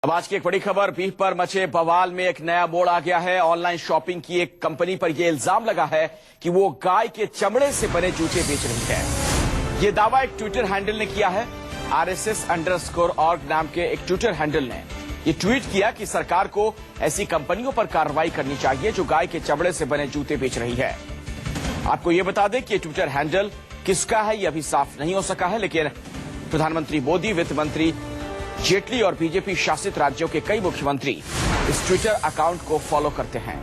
अब आज की एक बड़ी खबर, बीफ पर मचे बवाल में एक नया मोड़ आ गया है। ऑनलाइन शॉपिंग की एक कंपनी पर यह इल्जाम लगा है कि वो गाय के चमड़े से बने जूते बेच रही है। ये दावा एक ट्विटर हैंडल ने किया है। RSS_org नाम के एक ट्विटर हैंडल ने ये ट्वीट किया कि सरकार को ऐसी कंपनियों पर कार्रवाई करनी चाहिए जो गाय के चमड़े से बने जूते बेच रही है। आपको ये बता दें कि ये ट्विटर हैंडल किसका है ये अभी साफ नहीं हो सका है, लेकिन प्रधानमंत्री मोदी, वित्त मंत्री जेटली और बीजेपी शासित राज्यों के कई मुख्यमंत्री इस ट्विटर अकाउंट को फॉलो करते हैं।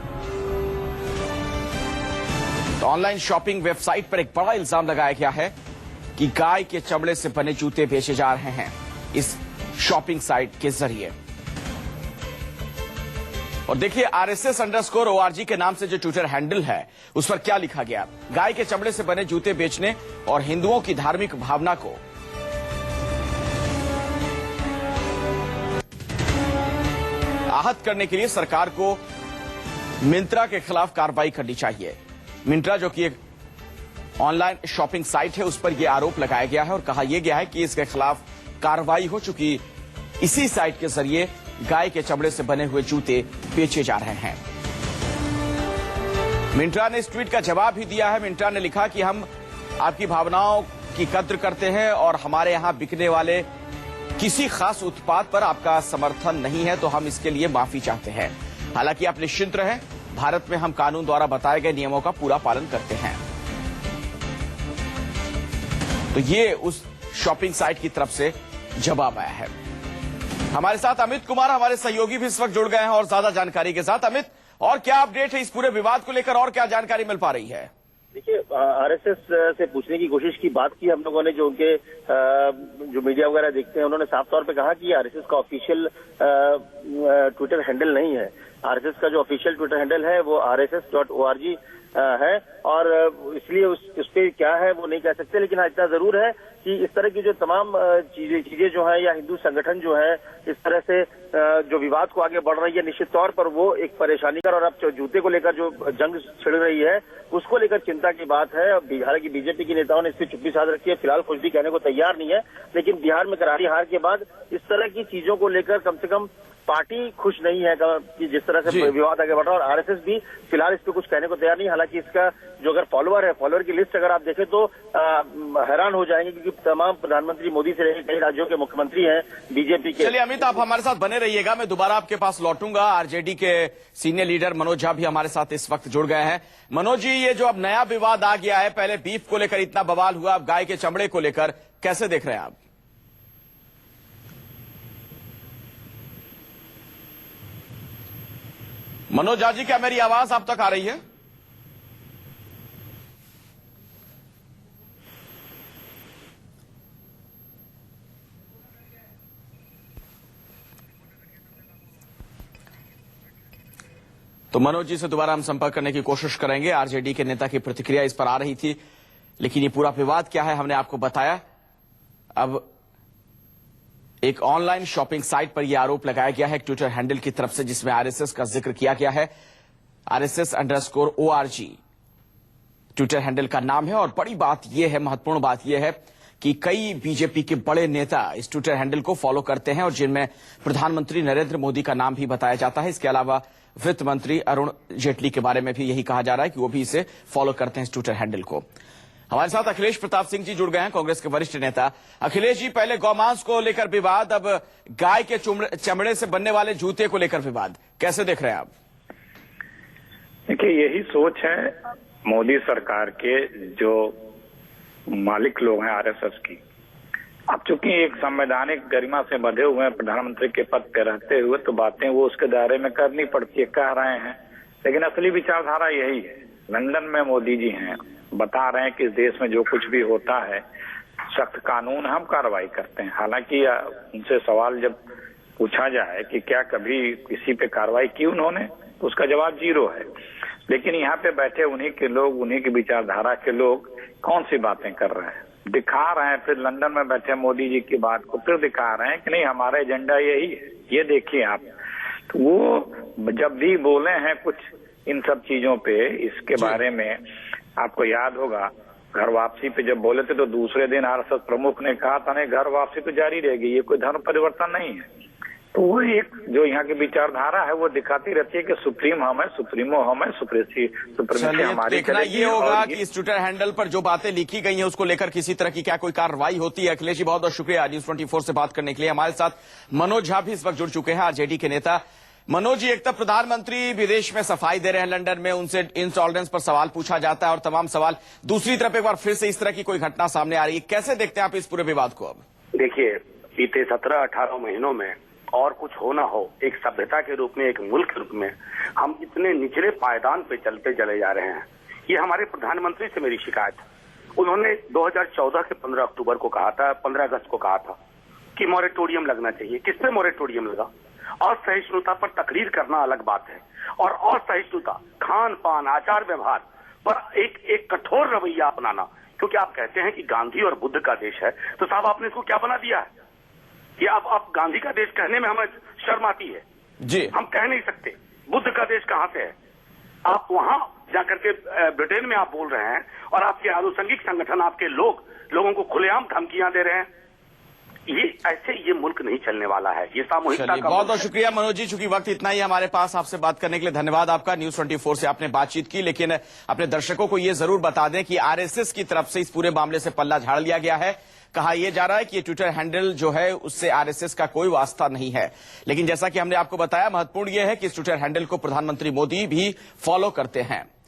तो ऑनलाइन शॉपिंग वेबसाइट पर एक बड़ा इल्जाम लगाया गया है कि गाय के चमड़े से बने जूते बेचे जा रहे हैं इस शॉपिंग साइट के जरिए। और देखिए RSS_org के नाम से जो ट्विटर हैंडल है उस पर क्या लिखा गया। गाय के चमड़े से बने जूते बेचने और हिंदुओं की धार्मिक भावना को आहत करने के लिए सरकार को मिंत्रा के खिलाफ कार्रवाई करनी चाहिए। मिंत्रा जो कि एक ऑनलाइन शॉपिंग साइट है उस पर यह आरोप लगाया गया है और कहा यह गया है कि इसके खिलाफ कार्रवाई हो चुकी। इसी साइट के जरिए गाय के चमड़े से बने हुए जूते बेचे जा रहे हैं। मिंत्रा ने इस ट्वीट का जवाब भी दिया है। मिंत्रा ने लिखा कि हम आपकी भावनाओं की कद्र करते हैं और हमारे यहां बिकने वाले किसी खास उत्पाद पर आपका समर्थन नहीं है, तो हम इसके लिए माफी चाहते हैं। हालांकि आप निश्चिंत रहें, भारत में हम कानून द्वारा बताए गए नियमों का पूरा पालन करते हैं। तो ये उस शॉपिंग साइट की तरफ से जवाब आया है। हमारे साथ अमित कुमार, हमारे सहयोगी भी इस वक्त जुड़ गए हैं और ज्यादा जानकारी के साथ। अमित, और क्या अपडेट है इस पूरे विवाद को लेकर, और क्या जानकारी मिल पा रही है? देखिए, RSS से पूछने की कोशिश की बात की हम लोगों ने, जो उनके जो मीडिया वगैरह देखते हैं उन्होंने साफ तौर पे कहा कि RSS का ऑफिशियल ट्विटर हैंडल नहीं है। RSS का जो ऑफिशियल ट्विटर हैंडल है वो RSS.org है और इसलिए उस पे क्या है वो नहीं कह सकते, लेकिन हाँ इतना जरूर है कि इस तरह की जो तमाम चीजें जो है या हिंदू संगठन जो है इस तरह से जो विवाद को आगे बढ़ रही है, निश्चित तौर पर वो एक परेशानी का, और अब जूते को लेकर जो जंग छिड़ रही है उसको लेकर चिंता की बात है। हालांकि बीजेपी के नेताओं ने इस पर चुप्पी साध रखी है, फिलहाल कुछ भी कहने को तैयार नहीं है, लेकिन बिहार में करारी हार के बाद इस तरह की चीजों को लेकर कम से कम पार्टी खुश नहीं है कि जिस तरह से विवाद आगे बढ़ रहा है, और RSS भी फिलहाल इस पे कुछ कहने को तैयार नहीं। हालांकि इसका जो अगर फॉलोअर की लिस्ट अगर आप देखें तो हैरान हो जाएंगे, क्योंकि तमाम प्रधानमंत्री मोदी से लेकर कई राज्यों के मुख्यमंत्री हैं बीजेपी के। चलिए अमित, आप हमारे साथ बने रहिएगा, मैं दोबारा आपके पास लौटूंगा। RJD के सीनियर लीडर मनोज झा भी हमारे साथ इस वक्त जुड़ गए हैं। मनोज जी, ये जो अब नया विवाद आ गया है, पहले बीफ को लेकर इतना बवाल हुआ, अब गाय के चमड़े को लेकर कैसे देख रहे हैं आप? मनोज झा जी, क्या मेरी आवाज आप तक आ रही है? तो मनोज जी से दोबारा हम संपर्क करने की कोशिश करेंगे। RJD के नेता की प्रतिक्रिया इस पर आ रही थी, लेकिन ये पूरा विवाद क्या है हमने आपको बताया। अब एक ऑनलाइन शॉपिंग साइट पर यह आरोप लगाया गया है एक ट्विटर हैंडल की तरफ से, जिसमें RSS का जिक्र किया गया है। RSS_org ट्विटर हैंडल का नाम है। और बड़ी बात यह है, महत्वपूर्ण बात यह है कि कई बीजेपी के बड़े नेता इस ट्विटर हैंडल को फॉलो करते हैं और जिनमें प्रधानमंत्री नरेंद्र मोदी का नाम भी बताया जाता है। इसके अलावा वित्त मंत्री अरुण जेटली के बारे में भी यही कहा जा रहा है कि वो भी इसे फॉलो करते हैं इस ट्विटर हैंडल को। हमारे साथ अखिलेश प्रताप सिंह जी जुड़ गए हैं, कांग्रेस के वरिष्ठ नेता। अखिलेश जी, पहले गौमांस को लेकर विवाद, अब गाय के चमड़े से बनने वाले जूते को लेकर विवाद, कैसे देख रहे हैं आप? देखिए, यही सोच है मोदी सरकार के जो मालिक लोग हैं RSS की। अब चूंकि एक संवैधानिक गरिमा से बंधे हुए हैं प्रधानमंत्री के पद पे रहते हुए, तो बातें वो उसके दायरे में करनी पड़ती है, कह रहे हैं, लेकिन असली विचारधारा यही है। लंदन में मोदी जी हैं, बता रहे हैं कि इस देश में जो कुछ भी होता है सख्त कानून, हम कार्रवाई करते हैं। हालांकि उनसे सवाल जब पूछा जाए कि क्या कभी किसी पे कार्रवाई की उन्होंने, तो उसका जवाब 0 है। लेकिन यहाँ पे बैठे उन्हीं के लोग, उन्हीं की विचारधारा के लोग कौन सी बातें कर रहे हैं, दिखा रहे हैं। फिर लंदन में बैठे मोदी जी की बात को फिर दिखा रहे हैं कि नहीं, हमारा एजेंडा यही है, ये देखिए आप। तो वो जब भी बोले हैं कुछ इन सब चीजों पे, इसके बारे में आपको याद होगा घर वापसी पे जब बोले थे तो दूसरे दिन RSS प्रमुख ने कहा था नहीं, घर वापसी तो जारी रहेगी, ये कोई धर्म परिवर्तन नहीं है। तो वो एक जो यहाँ की विचारधारा है वो दिखाती रहती है कि सुप्रीम हम है, सुप्रीमो हम है, सुप्रीमेसी चलिए, हमारी देखना चलेगी। ये होगा और कि इस ट्विटर हैंडल पर जो बातें लिखी गई हैं उसको लेकर किसी तरह की क्या कोई कार्रवाई होती है। अखिलेश जी, बहुत बहुत शुक्रिया न्यूज 24 से बात करने के लिए। हमारे साथ मनोज झा भी इस वक्त जुड़ चुके हैं, आरजेडी के नेता। मनोज जी, एक तरफ प्रधानमंत्री विदेश में सफाई दे रहे हैं लंदन में, उनसे इंटॉलरेंस पर सवाल पूछा जाता है और तमाम सवाल, दूसरी तरफ एक बार फिर से इस तरह की कोई घटना सामने आ रही है। कैसे देखते हैं आप इस पूरे विवाद को? अब देखिए, बीते 17-18 महीनों में और कुछ हो ना हो, एक सभ्यता के रूप में, एक मुल्क के रूप में हम इतने निचले पायदान पे चलते चले जा रहे हैं। ये हमारे प्रधानमंत्री से मेरी शिकायत है। उन्होंने 2014 के 15 अक्टूबर को कहा था, 15 अगस्त को कहा था कि मॉरेटोरियम लगना चाहिए। किस पे मॉरेटोरियम लगा? असहिष्णुता पर तकरीर करना अलग बात है, और असहिष्णुता, खान पान, आचार व्यवहार पर एक कठोर रवैया अपनाना, क्योंकि आप कहते हैं कि गांधी और बुद्ध का देश है, तो साहब आपने इसको क्या बना दिया है? ये आप गांधी का देश कहने में हमें शर्म आती है जी। हम कह नहीं सकते बुद्ध का देश कहां से है। आप वहां जाकर के ब्रिटेन में आप बोल रहे हैं, और आपके आनुषंगिक संगठन, आपके लोगों को खुलेआम धमकियां दे रहे हैं। ये ऐसे ये मुल्क नहीं चलने वाला है। ये सामूहिकता का बहुत बहुत शुक्रिया मनोज जी, चूंकि वक्त इतना ही हमारे पास। आपसे बात करने के लिए धन्यवाद आपका। न्यूज 24 से आपने बातचीत की, लेकिन अपने दर्शकों को ये जरूर बता दें कि आरएसएस की तरफ से इस पूरे मामले से पल्ला झाड़ लिया गया है। कहा यह जा रहा है कि ये ट्विटर हैंडल जो है उससे आरएसएस का कोई वास्ता नहीं है, लेकिन जैसा कि हमने आपको बताया, महत्वपूर्ण यह है कि इस ट्विटर हैंडल को प्रधानमंत्री मोदी भी फॉलो करते हैं।